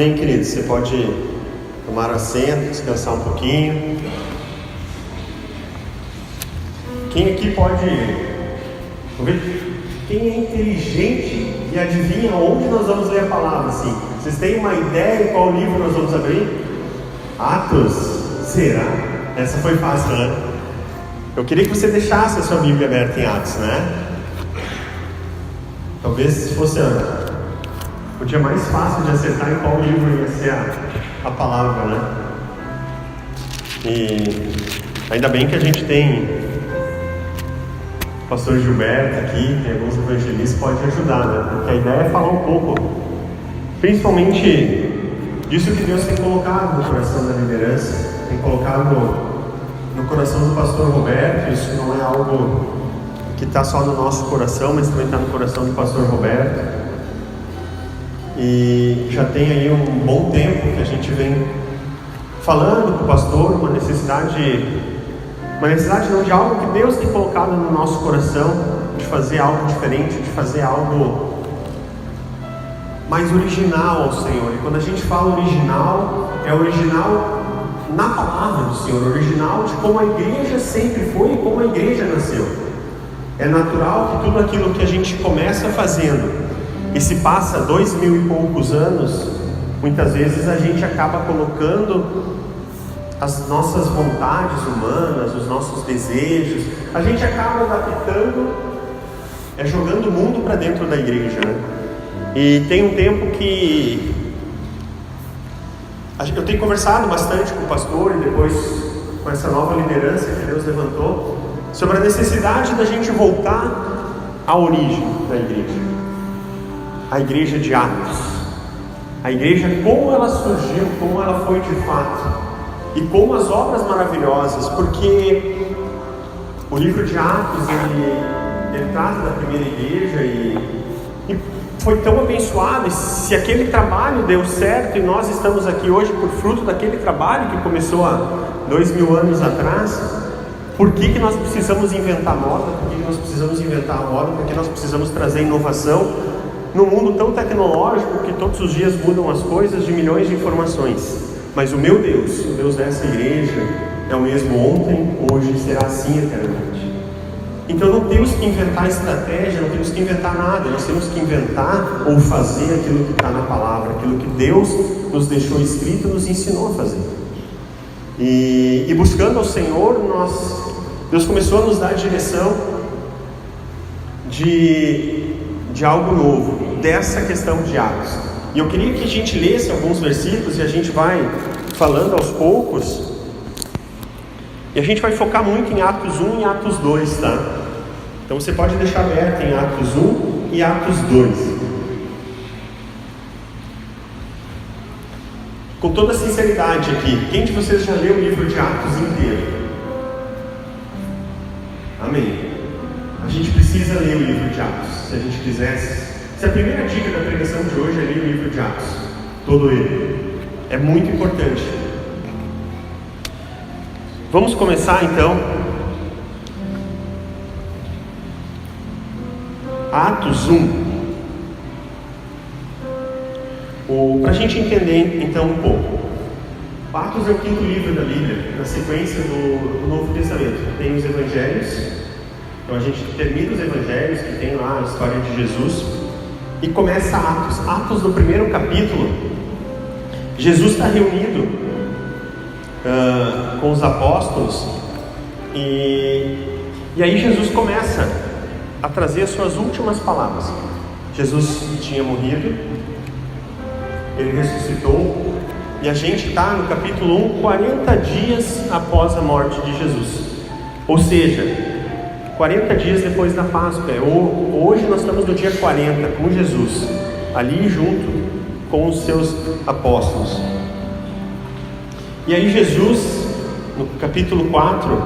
Amém, queridos? Você pode tomar assento, descansar um pouquinho. Quem aqui pode... Vamos ver? Quem é inteligente e adivinha onde nós vamos ler a palavra, assim? Vocês têm uma ideia de qual livro nós vamos abrir? Atos? Será? Essa foi fácil, né? Eu queria que você deixasse a sua Bíblia aberta em Atos, né? Talvez se fosse o dia mais fácil de acertar em qual livro ia ser a palavra, né? E ainda bem que a gente tem o pastor Gilberto aqui, tem alguns evangelistas que podem ajudar, né? Porque a ideia é falar um pouco, principalmente disso que Deus tem colocado no coração da liderança, tem colocado no coração do pastor Roberto. Isso não é algo que está só no nosso coração, mas também está no coração do pastor Roberto. E já tem aí um bom tempo que a gente vem falando com o pastor, uma necessidade não, de algo que Deus tem colocado no nosso coração, de fazer algo diferente, de fazer algo mais original ao Senhor. E quando a gente fala original, é original na palavra do Senhor, original de como a igreja sempre foi e como a igreja nasceu. É natural que tudo aquilo que a gente começa fazendo e se passa 2000 e poucos anos, muitas vezes a gente acaba colocando as nossas vontades humanas, os nossos desejos, a gente acaba adaptando, jogando o mundo para dentro da igreja, né? E tem um tempo que eu tenho conversado bastante com o pastor e depois com essa nova liderança que Deus levantou, sobre a necessidade da gente voltar à origem da igreja. A igreja de Atos, a igreja como ela surgiu, como ela foi de fato, e como as obras maravilhosas, porque o livro de Atos ele trata da primeira igreja e foi tão abençoado. E se aquele trabalho deu certo e nós estamos aqui hoje por fruto daquele trabalho que começou há 2000 anos atrás, por que nós precisamos inventar moda? Por que nós precisamos inventar a moda? Por que nós precisamos trazer inovação num mundo tão tecnológico que todos os dias mudam as coisas, de milhões de informações? Mas o meu Deus, o Deus dessa igreja, é o mesmo ontem, hoje e será assim eternamente. Então não temos que inventar estratégia, não temos que inventar nada, nós temos que inventar ou fazer aquilo que está na palavra, aquilo que Deus nos deixou escrito, nos ensinou a fazer. E buscando ao Senhor, Deus começou a nos dar a direção de algo novo, dessa questão de Atos. E eu queria que a gente lesse alguns versículos e a gente vai falando aos poucos. E a gente vai focar muito em Atos 1 e Atos 2, tá? Então você pode deixar aberto em Atos 1 e Atos 2. Com toda sinceridade aqui, quem de vocês já leu o livro de Atos inteiro? Amém. A gente precisa ler o livro de Atos, se a gente quisesse. Se a primeira dica da pregação de hoje é ler o livro de Atos, todo ele, é muito importante. Vamos começar então. Atos 1. Para a gente entender então um pouco. Atos é o quinto livro da Bíblia, na sequência do Novo Testamento. Tem os Evangelhos. Então a gente termina os Evangelhos, que tem lá a história de Jesus, e começa Atos. Atos, no primeiro capítulo, Jesus está reunido com os apóstolos, e aí Jesus começa a trazer as suas últimas palavras. Jesus tinha morrido, ele ressuscitou, e a gente está no capítulo 1, 40 dias após a morte de Jesus, ou seja, 40 dias depois da Páscoa. Hoje nós estamos no dia 40 com Jesus, ali junto com os seus apóstolos. E aí Jesus, no capítulo 4,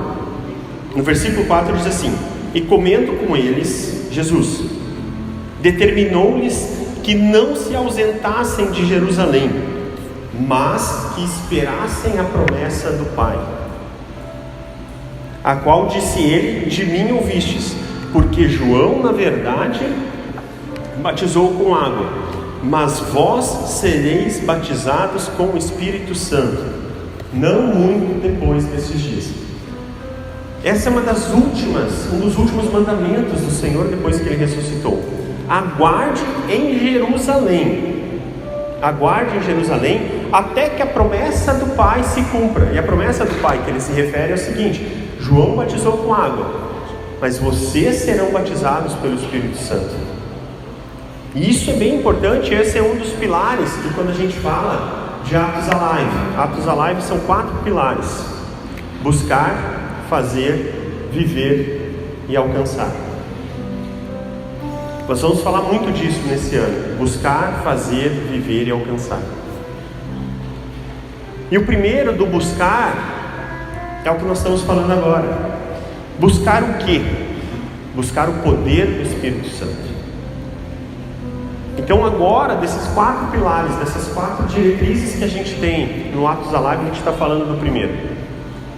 no versículo 4 diz assim: e comendo com eles, Jesus determinou-lhes que não se ausentassem de Jerusalém, mas que esperassem a promessa do Pai, a qual disse ele: de mim ouvistes, porque João, na verdade, batizou com água, mas vós sereis batizados com o Espírito Santo, não muito depois desses dias. Essa é um dos últimos mandamentos do Senhor depois que Ele ressuscitou. Aguarde em Jerusalém. Aguarde em Jerusalém até que a promessa do Pai se cumpra. E a promessa do Pai que Ele se refere é o seguinte: João batizou com água, mas vocês serão batizados pelo Espírito Santo. E isso é bem importante. Esse é um dos pilares que, quando a gente fala de Atos Alive, Atos Alive são 4 pilares: buscar, fazer, viver e alcançar. Nós vamos falar muito disso nesse ano: buscar, fazer, viver e alcançar. E o primeiro do buscar é o que nós estamos falando agora. Buscar o quê? Buscar o poder do Espírito Santo. Então agora, desses 4 pilares, dessas 4 diretrizes que a gente tem no Atos Alive, a gente está falando do primeiro: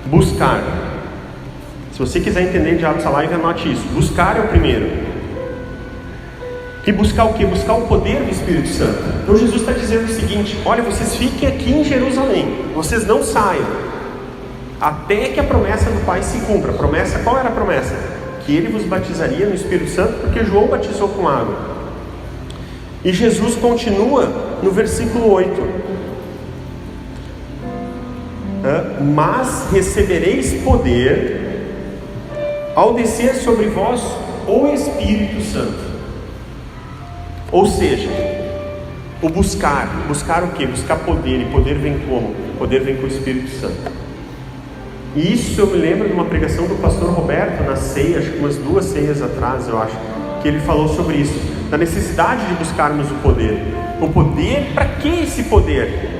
buscar. Se você quiser entender de Atos Alive, anote isso: buscar é o primeiro. E buscar o quê? Buscar o poder do Espírito Santo. Então Jesus está dizendo o seguinte: olha, vocês fiquem aqui em Jerusalém, vocês não saiam, até que a promessa do Pai se cumpra. A promessa, qual era a promessa? Que Ele vos batizaria no Espírito Santo, porque João batizou com água. E Jesus continua no versículo 8: mas recebereis poder ao descer sobre vós o Espírito Santo. Ou seja, o buscar o quê? Buscar poder. E poder vem como? Poder vem com o Espírito Santo. E isso eu me lembro de uma pregação do pastor Roberto na ceia, acho que umas 2 ceias atrás, eu acho, que ele falou sobre isso, da necessidade de buscarmos o poder. O poder, para que esse poder?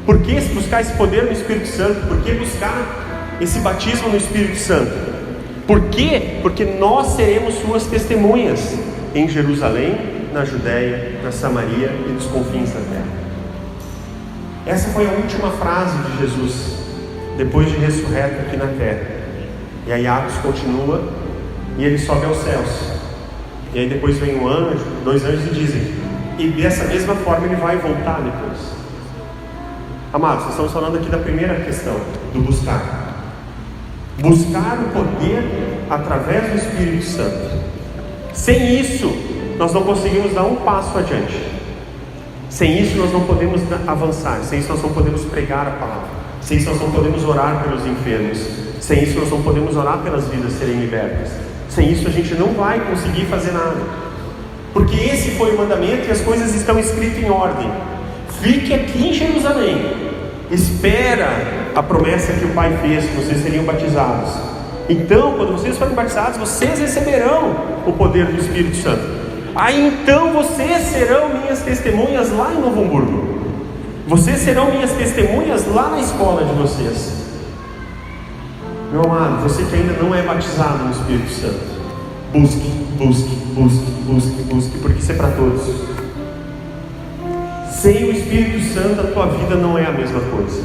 Por que buscar esse poder no Espírito Santo? Por que buscar esse batismo no Espírito Santo? Por quê? Porque nós seremos suas testemunhas em Jerusalém, na Judéia, na Samaria e nos confins da terra. Essa foi a última frase de Jesus depois de ressurreto aqui na terra. E aí Atos continua e Ele sobe aos céus. E aí depois vem um anjo, 2 anjos, e dizem: e dessa mesma forma Ele vai voltar depois. Amados, nós estamos falando aqui da primeira questão, do buscar. Buscar o poder através do Espírito Santo. Sem isso, nós não conseguimos dar um passo adiante. Sem isso nós não podemos avançar. Sem isso nós não podemos pregar a palavra. Sem isso nós não podemos orar pelos enfermos. Sem isso nós não podemos orar pelas vidas serem libertas. Sem isso a gente não vai conseguir fazer nada. Porque esse foi o mandamento e as coisas estão escritas em ordem. Fique aqui em Jerusalém. Espera a promessa que o Pai fez, que vocês seriam batizados. Então, quando vocês forem batizados, vocês receberão o poder do Espírito Santo. Aí então vocês serão minhas testemunhas lá em Novo Hamburgo. Vocês serão minhas testemunhas lá na escola de vocês. Meu amado, você que ainda não é batizado no Espírito Santo, busque, porque isso é para todos. Sem o Espírito Santo, a tua vida não é a mesma coisa.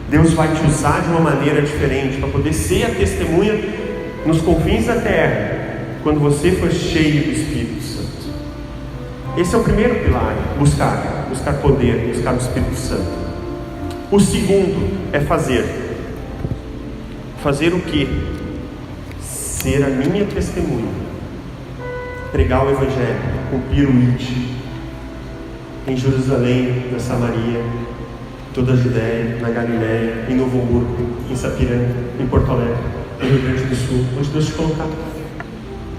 Deus vai te usar de uma maneira diferente para poder ser a testemunha nos confins da terra, quando você for cheio do Espírito Santo. Esse é o primeiro pilar: buscar poder, buscar o Espírito Santo. O segundo é fazer. Fazer o quê? Ser a minha testemunha, pregar o Evangelho, cumprir o ID em Jerusalém, na Samaria, toda a Judéia, na Galiléia, em Novo Hamburgo, em Sapiranga, em Porto Alegre, no Rio Grande do Sul, onde Deus te colocar.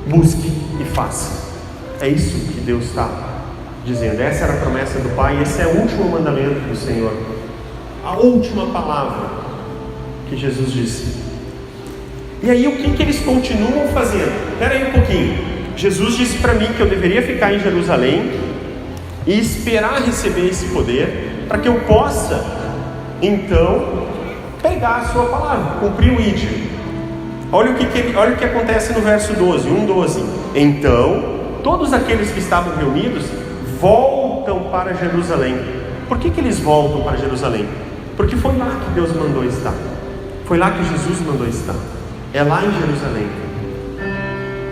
Busque e faça. É isso que Deus está dizendo. Essa era a promessa do Pai. Esse é o último mandamento do Senhor, a última palavra que Jesus disse. E aí o que eles continuam fazendo? Espera aí um pouquinho. Jesus disse para mim que eu deveria ficar em Jerusalém e esperar receber esse poder, para que eu possa então pegar a sua palavra, cumprir o ID. Olha o que acontece no verso 12, 1:12. Então, todos aqueles que estavam reunidos voltam para Jerusalém. Por que eles voltam para Jerusalém? Porque foi lá que Deus mandou estar. Foi lá que Jesus mandou estar. É lá em Jerusalém.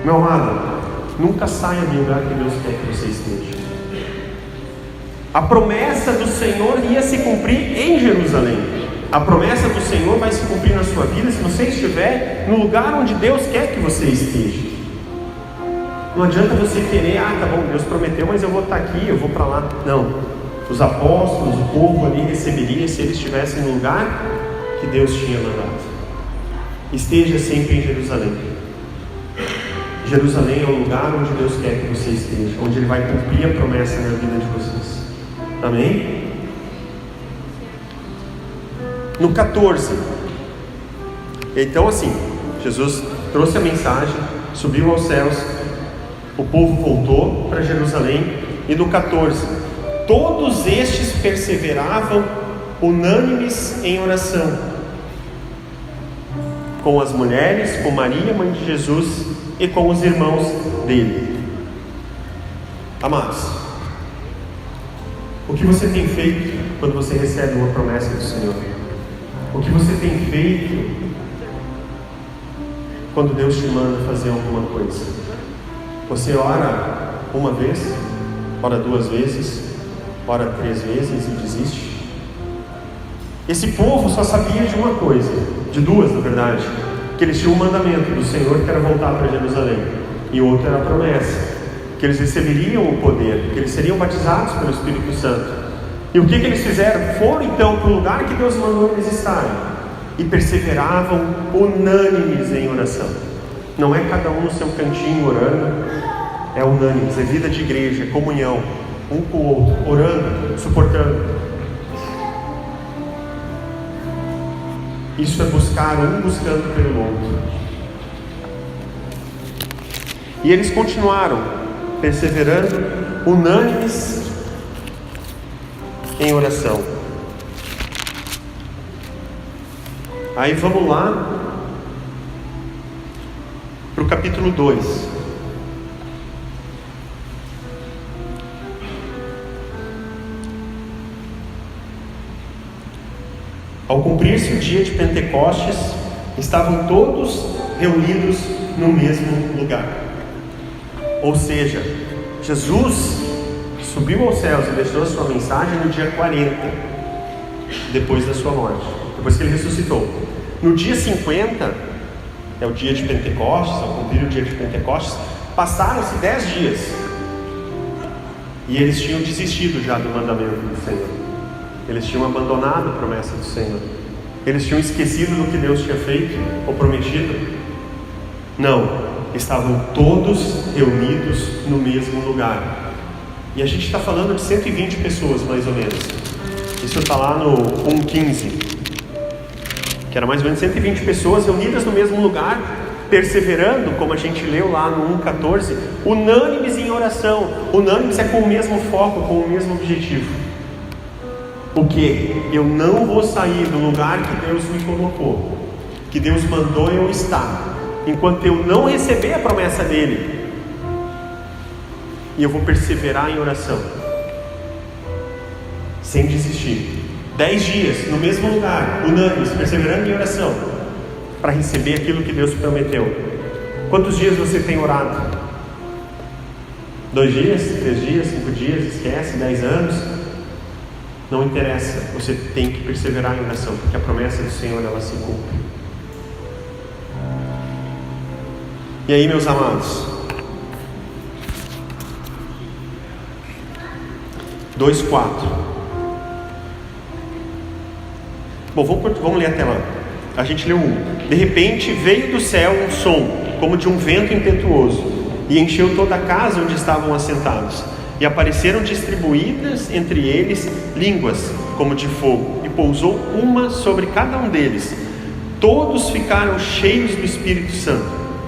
Meu amado, nunca saia do lugar que Deus quer que você esteja. A promessa do Senhor ia se cumprir em Jerusalém. A promessa do Senhor vai se cumprir na sua vida se você estiver no lugar onde Deus quer que você esteja. Não adianta você querer, tá bom, Deus prometeu, mas eu vou estar aqui, eu vou para lá. Não. Os apóstolos, o povo ali receberia se eles estivessem no lugar que Deus tinha mandado. Esteja sempre em Jerusalém. Jerusalém é o lugar onde Deus quer que você esteja, onde Ele vai cumprir a promessa na vida de vocês. Amém? No 14. Então assim, Jesus trouxe a mensagem, subiu aos céus, o povo voltou para Jerusalém. E no 14, todos estes perseveravam unânimes em oração, com as mulheres, com Maria, mãe de Jesus, e com os irmãos dele. Amados, o que você tem feito quando você recebe uma promessa do Senhor? O que você tem feito quando Deus te manda fazer alguma coisa? Você ora uma vez, ora 2 vezes, ora 3 vezes e desiste? Esse povo só sabia de uma coisa, de 2 na verdade, que eles tinham um mandamento do Senhor que era voltar para Jerusalém, e o outro era a promessa, que eles receberiam o poder, que eles seriam batizados pelo Espírito Santo. E o que eles fizeram? Foram então para o lugar que Deus mandou eles estarem, e perseveravam unânimes em oração. Não é cada um no seu cantinho orando, é unânimes, é vida de igreja, é comunhão, um com o outro, orando, suportando. Isso é buscar um buscando pelo outro. E eles continuaram perseverando unânimes em oração. Aí vamos lá para o capítulo 2. Ao cumprir-se o dia de Pentecostes, estavam todos reunidos no mesmo lugar. Ou seja, Jesus subiu aos céus e deixou a sua mensagem no dia 40, depois da sua morte, depois que ele ressuscitou. No dia 50, é o dia de Pentecostes, ao cumprir o dia de Pentecostes, passaram-se 10 dias, e eles tinham desistido já do mandamento do Senhor. Eles tinham abandonado a promessa do Senhor. Eles tinham esquecido do que Deus tinha feito ou prometido. Não, estavam todos reunidos no mesmo lugar. E a gente está falando de 120 pessoas, mais ou menos. Isso está lá no 1:15, que era mais ou menos 120 pessoas reunidas no mesmo lugar, perseverando, como a gente leu lá no 1:14, unânimes em oração. Unânimes é com o mesmo foco, com o mesmo objetivo. O que? Eu não vou sair do lugar que Deus me colocou, que Deus mandou eu estar, enquanto eu não receber a promessa dele. E eu vou perseverar em oração, sem desistir. 10 dias no mesmo lugar, unânimes, perseverando em oração, para receber aquilo que Deus prometeu. Quantos dias você tem orado? 2 dias? 3 dias? 5 dias? Esquece? 10 anos? Não interessa, você tem que perseverar em oração, porque a promessa do Senhor, ela se cumpre. E aí, meus amados, 2:4. Bom, vamos ler até lá. A gente leu 1. De repente veio do céu um som, como de um vento impetuoso, e encheu toda a casa onde estavam assentados. E apareceram distribuídas entre eles línguas como de fogo, e pousou uma sobre cada um deles. Todos ficaram cheios do Espírito Santo.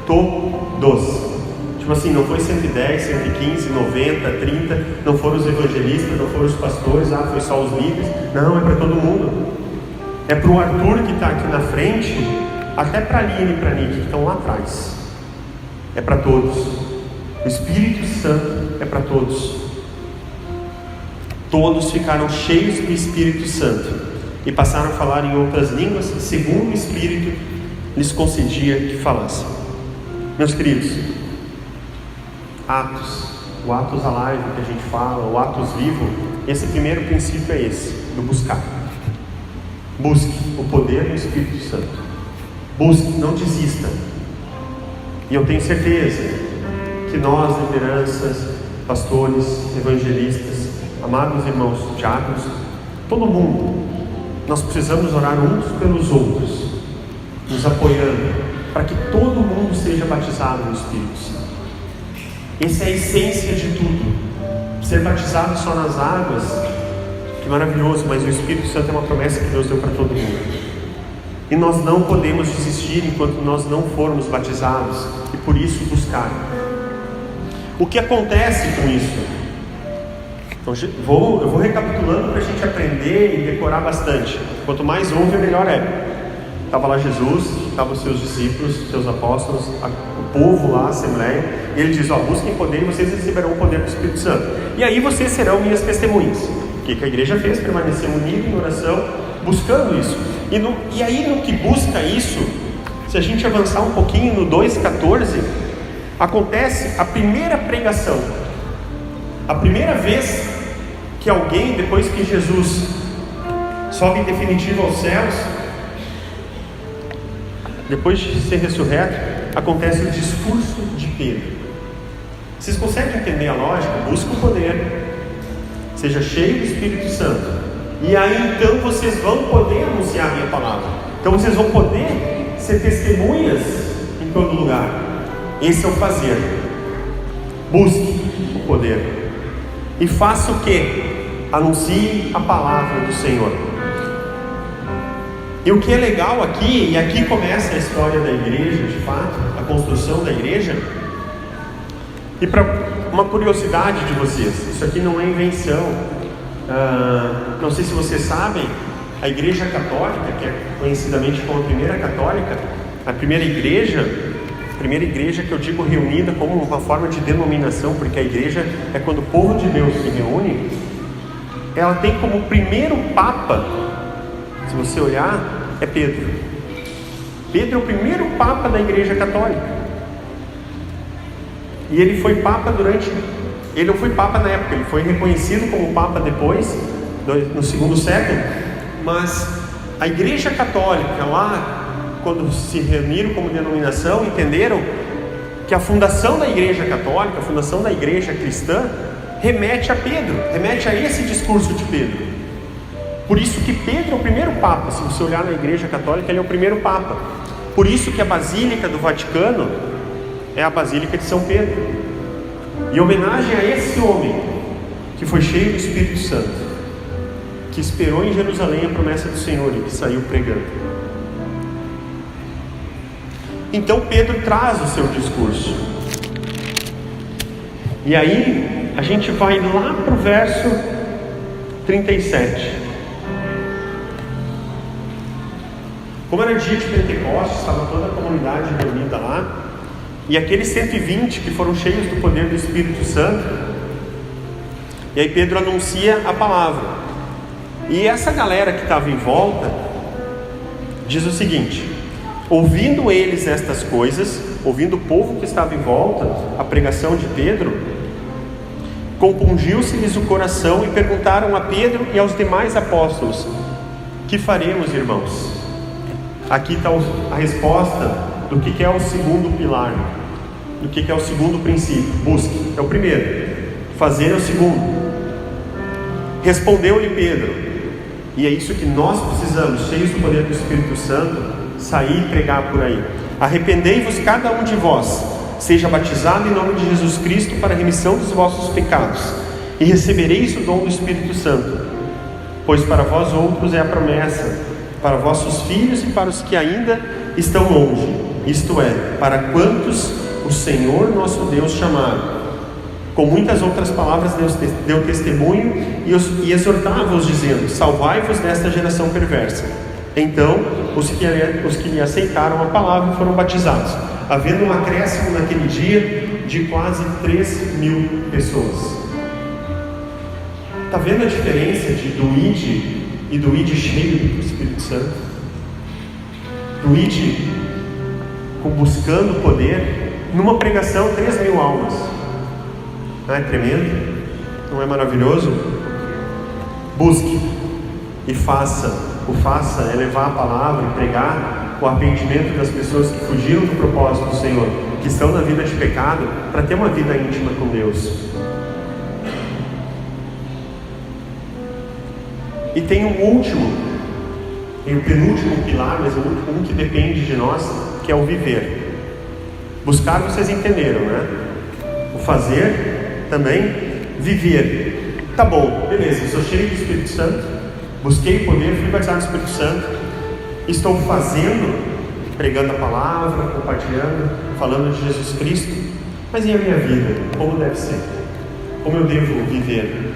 Todos. Tipo assim, não foi 110, 115, 90, 30, não foram os evangelistas, não foram os pastores, foi só os líderes. Não, é para todo mundo. É para o Arthur que está aqui na frente, até para a Aline e para a Nick, que estão lá atrás. É para todos. O Espírito Santo é para todos. Todos ficaram cheios do Espírito Santo e passaram a falar em outras línguas, segundo o Espírito lhes concedia que falassem. Meus queridos, Atos, o Atos Alive que a gente fala, o Atos Vivo, Esse primeiro princípio é esse, do buscar. Busque o poder do Espírito Santo. Busque, não desista. E eu tenho certeza que nós, lideranças, pastores, evangelistas, amados irmãos, diáconos, todo mundo, nós precisamos orar uns pelos outros, nos apoiando, para que todo mundo seja batizado no Espírito Santo. Essa é a essência de tudo. Ser batizado só nas águas, que maravilhoso, mas o Espírito Santo é uma promessa que Deus deu para todo mundo. E nós não podemos desistir enquanto nós não formos batizados, e por isso buscar. O que acontece com isso? Então, eu vou recapitulando para a gente aprender e decorar bastante. Quanto mais ouve, melhor é. Estava lá Jesus, estavam os seus discípulos, seus apóstolos, o povo lá, a Assembleia, e ele diz: busquem poder e vocês receberão o poder do Espírito Santo. E aí vocês serão minhas testemunhas. O que a igreja fez? Permanecer unida em oração, buscando isso. E aí no que busca isso, se a gente avançar um pouquinho no 2,14, acontece a primeira pregação. A primeira vez que alguém, depois que Jesus sobe em definitivo aos céus, depois de ser ressurreto, acontece o discurso de Pedro. Vocês conseguem entender a lógica? Busca o poder, seja cheio do Espírito Santo, e aí então vocês vão poder anunciar a minha palavra. Então vocês vão poder ser testemunhas em todo lugar. Esse é o fazer. Busque o poder e faça o que? Anuncie a palavra do Senhor. E o que é legal aqui, e aqui começa a história da igreja, de fato, a construção da igreja. E para uma curiosidade de vocês, isso aqui não é invenção. Não sei se vocês sabem, a Igreja Católica, que é conhecidamente como a primeira católica, a primeira igreja que eu digo reunida como uma forma de denominação, porque a igreja é quando o povo de Deus se reúne, ela tem como primeiro papa, se você olhar, é Pedro. Pedro é o primeiro papa da Igreja Católica. E ele foi papa ele não foi papa na época, ele foi reconhecido como papa depois, no segundo século, mas a Igreja Católica lá, quando se reuniram como denominação, entenderam que a fundação da Igreja Católica, a fundação da Igreja Cristã, remete a Pedro, remete a esse discurso de Pedro. Por isso que Pedro é o primeiro papa. Se você olhar na Igreja Católica, ele é o primeiro papa. Por isso que a Basílica do Vaticano é a Basílica de São Pedro, em homenagem a esse homem que foi cheio do Espírito Santo, que esperou em Jerusalém a promessa do Senhor e que saiu pregando. Então Pedro traz o seu discurso. E aí a gente vai lá para o verso 37. Como era dia de Pentecostes, estava toda a comunidade reunida lá, e aqueles 120 que foram cheios do poder do Espírito Santo, e aí Pedro anuncia a palavra. E essa galera que estava em volta diz o seguinte: ouvindo eles estas coisas, ouvindo o povo que estava em volta, a pregação de Pedro, compungiu-se-lhes o coração e perguntaram a Pedro e aos demais apóstolos: que faremos, irmãos? Aqui está a resposta do que é o segundo pilar, do que é o segundo princípio. Busque, é o primeiro, fazer é o segundo. Respondeu-lhe Pedro, e é isso que nós precisamos, cheios do poder do Espírito Santo, sair e pregar por aí: arrependei-vos cada um de vós, seja batizado em nome de Jesus Cristo para a remissão dos vossos pecados, e recebereis o dom do Espírito Santo, pois para vós outros é a promessa, para vossos filhos e para os que ainda estão longe, isto é, para quantos o Senhor nosso Deus chamar. Com muitas outras palavras Deus deu testemunho e exortava-os dizendo: salvai-vos desta geração perversa. Então os que lhe aceitaram a palavra foram batizados, havendo um acréscimo naquele dia de quase 3.000 pessoas. Está vendo a diferença do ID e do ID cheio do Espírito Santo? Do ID buscando poder, numa pregação 3.000 almas. Não é tremendo? Não é maravilhoso? Busque e faça. O faça é levar a palavra e pregar o arrependimento das pessoas que fugiram do propósito do Senhor, que estão na vida de pecado, para ter uma vida íntima com Deus. E tem um último, tem o penúltimo pilar, mas um que depende de nós, que é o viver. Buscar, vocês entenderam, né? O fazer também, viver. Tá bom, beleza, eu sou cheio do Espírito Santo, busquei o poder, fui batizado no Espírito Santo, estou fazendo, pregando a palavra, compartilhando, falando de Jesus Cristo, mas e a minha vida? Como deve ser? Como eu devo viver?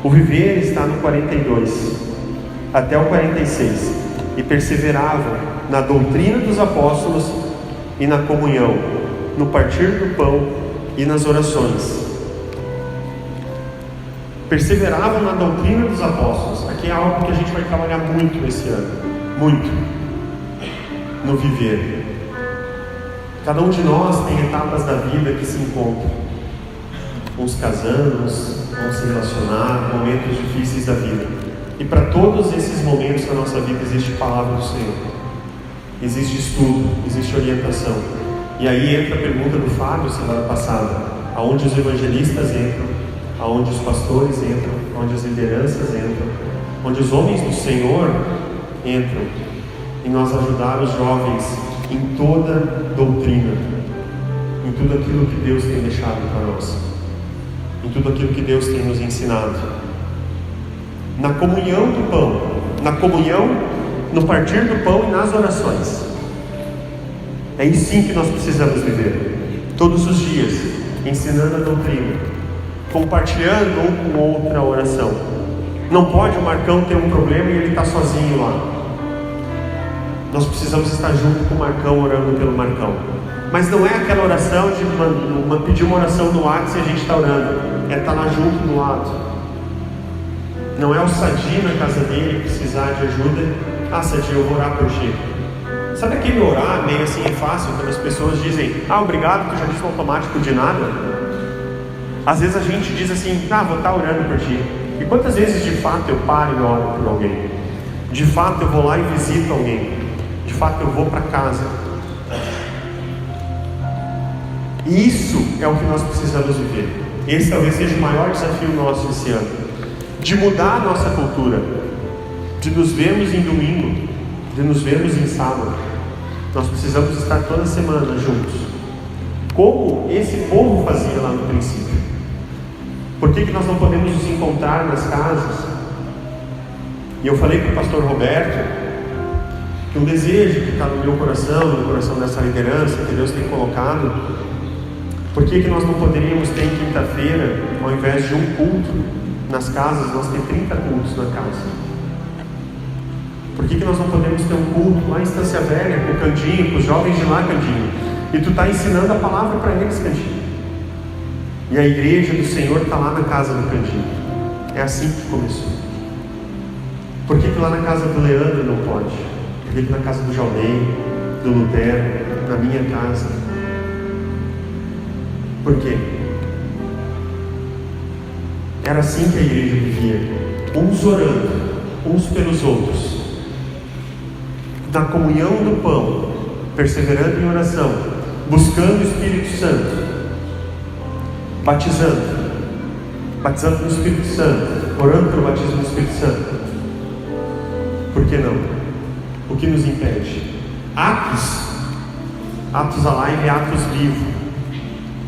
O viver está no 42 até o 46. E perseveravam na doutrina dos apóstolos e na comunhão, no partir do pão e nas orações. Perseveravam na doutrina dos apóstolos. Aqui é algo que a gente vai trabalhar muito esse ano. Muito. No viver. Cada um de nós tem etapas da vida que se encontram. Uns casamos, vamos se relacionar, momentos difíceis da vida. E para todos esses momentos na nossa vida existe palavra do Senhor. Existe estudo, existe orientação. E aí entra a pergunta do Fábio semana passada: aonde os evangelistas entram, aonde os pastores entram, onde as lideranças entram, onde os homens do Senhor entram, em nós ajudar os jovens em toda doutrina, em tudo aquilo que Deus tem deixado para nós, em tudo aquilo que Deus tem nos ensinado. Na comunhão do pão, na comunhão, no partir do pão e nas orações. É aí sim que nós precisamos viver, todos os dias, ensinando a doutrina, compartilhando um com o outro a oração. Não pode o Marcão ter um problema e ele está sozinho lá. Nós precisamos estar junto com o Marcão, orando pelo Marcão. Mas não é aquela oração de pedir uma oração no WhatsApp e a gente está orando, é estar lá junto do lado. Não é o Sadi na casa dele precisar de ajuda. Ah, Sadi, eu vou orar por ti. Sabe aquele orar meio assim é fácil, quando as pessoas dizem: ah, obrigado, tu já disse no automático de nada? Às vezes a gente diz assim: ah, vou estar orando por ti. E quantas vezes de fato eu paro e oro por alguém? De fato eu vou lá e visito alguém. De fato eu vou para casa. E isso é o que nós precisamos viver. Esse talvez seja o maior desafio nosso esse ano. De mudar a nossa cultura, de nos vermos em domingo, de nos vermos em sábado. Nós precisamos estar toda semana juntos, como esse povo fazia lá no princípio. Por que nós não podemos nos encontrar nas casas? E eu falei para o pastor Roberto que um desejo que está no meu coração, no coração dessa liderança que Deus tem colocado. Por que nós não poderíamos ter em quinta-feira, ao invés de um culto nas casas, nós temos 30 cultos na casa? Por que nós não podemos ter um culto lá em Estância Velha, com o Candinho, com os jovens de lá, Candinho? E tu está ensinando a palavra para eles, Candinho. E a igreja do Senhor está lá na casa do Candinho. É assim que começou. Por que lá na casa do Leandro não pode? Por que na casa do Jaunei, do Lutero, na minha casa? Por quê? Era assim que a igreja vivia, uns orando, uns pelos outros, na comunhão do pão, perseverando em oração, buscando o Espírito Santo, batizando no Espírito Santo, orando pelo batismo do Espírito Santo. Por que não? O que nos impede? Atos Alive é Atos vivo.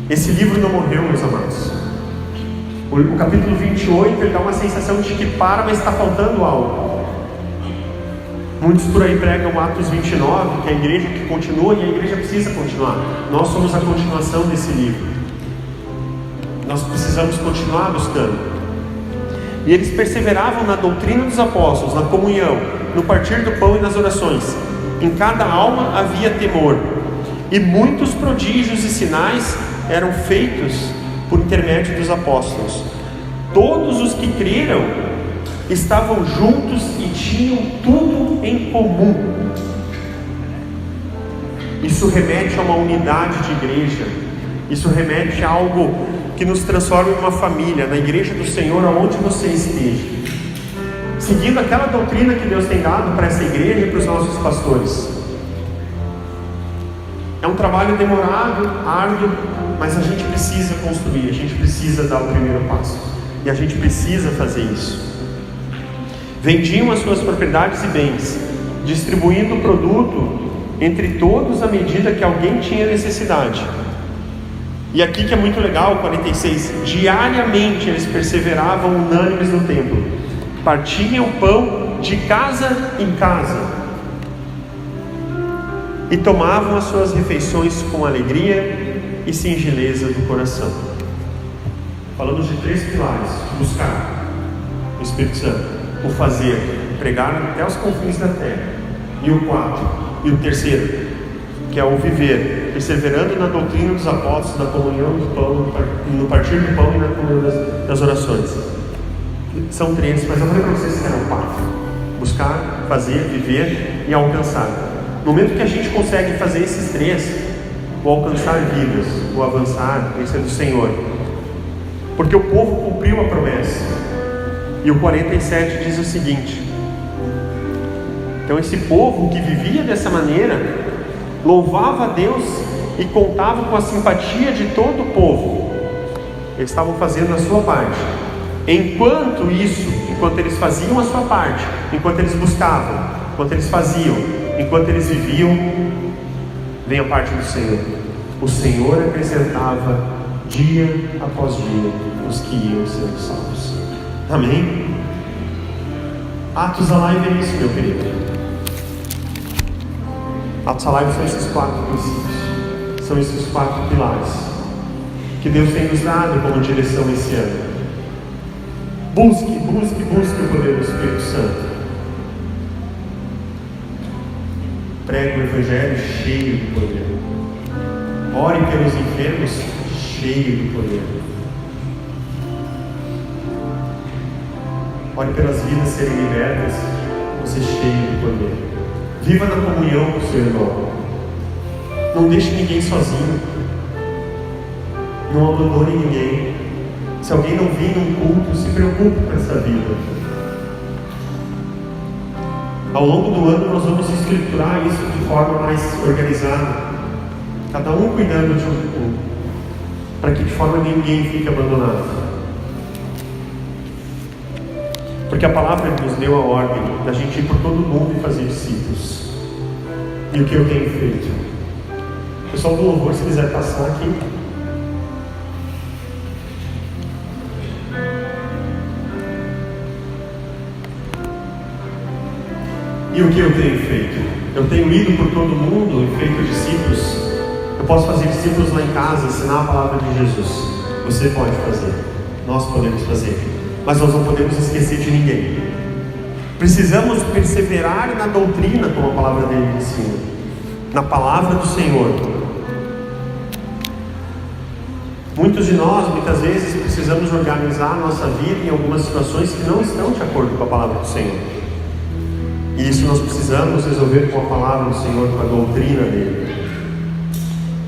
Esse livro não morreu, meus amados. O capítulo 28, ele dá uma sensação de que para, mas está faltando algo. Muitos por aí pregam Atos 29, que é a igreja que continua, e a igreja precisa continuar. Nós somos a continuação desse livro. Nós precisamos continuar buscando. E eles perseveravam na doutrina dos apóstolos, na comunhão, no partir do pão e nas orações. Em cada alma havia temor. E muitos prodígios e sinais eram feitos por intermédio dos apóstolos. Todos os que creram estavam juntos e tinham tudo em comum. Isso remete a uma unidade de igreja. Isso remete a algo que nos transforme em uma família, na igreja do Senhor, aonde você esteja, seguindo aquela doutrina que Deus tem dado para essa igreja e para os nossos pastores. É um trabalho demorado, árduo, mas a gente precisa construir, a gente precisa dar o primeiro passo, e a gente precisa fazer isso. Vendiam as suas propriedades e bens, distribuindo o produto entre todos à medida que alguém tinha necessidade. E aqui que é muito legal, 46, diariamente eles perseveravam unânimes no templo, partiam o pão de casa em casa, e tomavam as suas refeições com alegria e singeleza do coração. Falamos de 3 pilares: buscar o Espírito Santo, o fazer, pregar até os confins da terra, e o 4, e o terceiro, que é o viver, perseverando na doutrina dos apóstolos, na comunhão do pão, no partir do pão e na comunhão das orações. São 3, mas eu falei para vocês que eram 4: buscar, fazer, viver e alcançar. No momento que a gente consegue fazer esses 3, o alcançar vidas, o avançar, esse é do Senhor, porque o povo cumpriu a promessa. E o 47 diz o seguinte: então esse povo que vivia dessa maneira louvava a Deus e contava com a simpatia de todo o povo. Eles estavam fazendo a sua parte. Enquanto eles faziam a sua parte, enquanto eles buscavam, enquanto eles faziam, enquanto eles viviam, vem a parte do Senhor. O Senhor acrescentava dia após dia os que iam sendo salvos. Amém? Atos Alive é isso, meu querido. Atos Alive são esses 4 princípios, são esses 4 pilares que Deus tem nos dado como direção esse ano. Busque o poder do Espírito Santo. Pregue o Evangelho cheio de poder. Ore pelos enfermos cheio de poder. Ore pelas vidas serem libertas, você cheio de poder. Viva na comunhão com o seu irmão. Não deixe ninguém sozinho. Não abandone ninguém. Se alguém não vir num culto, se preocupe com essa vida. Ao longo do ano nós vamos estruturar isso de forma mais organizada, cada um cuidando de um culto, para que de forma ninguém fique abandonado. Porque a palavra nos deu a ordem da gente ir por todo mundo e fazer discípulos. E o que eu tenho feito? O pessoal do louvor, se quiser passar aqui. E o que eu tenho feito? Eu tenho ido por todo mundo e feito discípulos. Eu posso fazer discípulos lá em casa, ensinar a palavra de Jesus. Você pode fazer, nós podemos fazer, mas nós não podemos esquecer de ninguém. Precisamos perseverar na doutrina, como a palavra dele ensina, na palavra do Senhor. Muitos de nós, muitas vezes, precisamos organizar a nossa vida em algumas situações que não estão de acordo com a palavra do Senhor. E isso nós precisamos resolver com a palavra do Senhor, com a doutrina dele.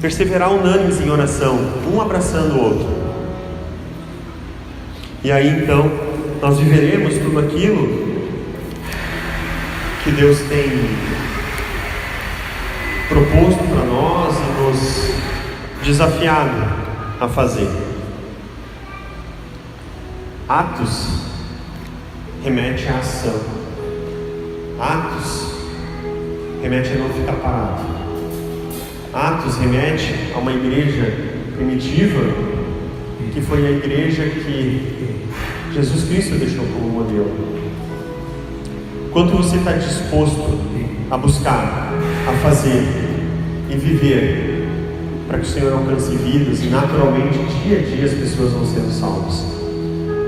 Perseverar unânimes em oração, um abraçando o outro. E aí então, nós viveremos tudo aquilo que Deus tem proposto para nós e nos desafiado a fazer. Atos remete à ação. Atos remete a não ficar parado. Atos remete a uma igreja primitiva, que foi a igreja que Jesus Cristo deixou como modelo. Quanto você está disposto a buscar, a fazer e viver para que o Senhor alcance vidas e naturalmente dia a dia as pessoas vão sendo salvas?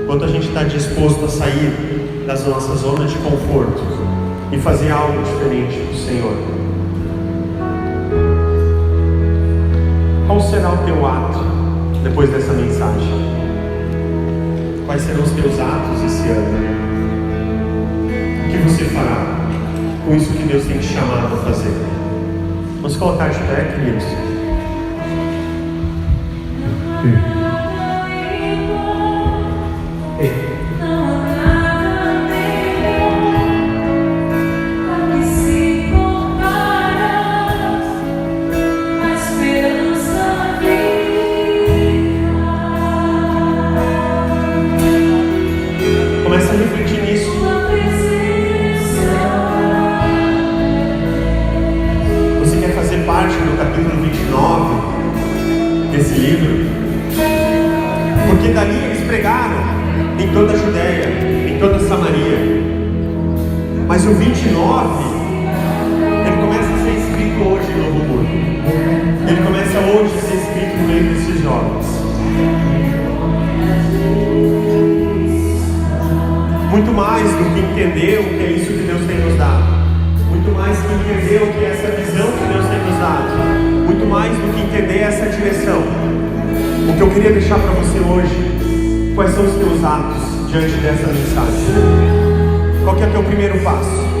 Quanto a gente está disposto a sair das nossas zonas de conforto e fazer algo diferente do Senhor? Qual será o teu ato depois dessa mensagem? Quais serão os teus atos esse ano? O que você fará com isso que Deus tem te chamado a fazer? Vamos colocar de pé, queridos. Começa a refletir nisso. Você quer fazer parte do capítulo 29 desse livro? Porque dali eles pregaram em toda a Judéia, em toda a Samaria. Mas o 29, ele começa a ser escrito hoje em Novo Mundo. Ele começa hoje a ser escrito no meio desses jovens. Muito mais do que entender o que é isso que Deus tem nos dado. Muito mais do que entender o que é essa visão que Deus tem nos dado. Muito mais do que entender essa direção. O que eu queria deixar para você hoje, quais são os teus atos diante dessa mensagem? Qual que é o teu primeiro passo?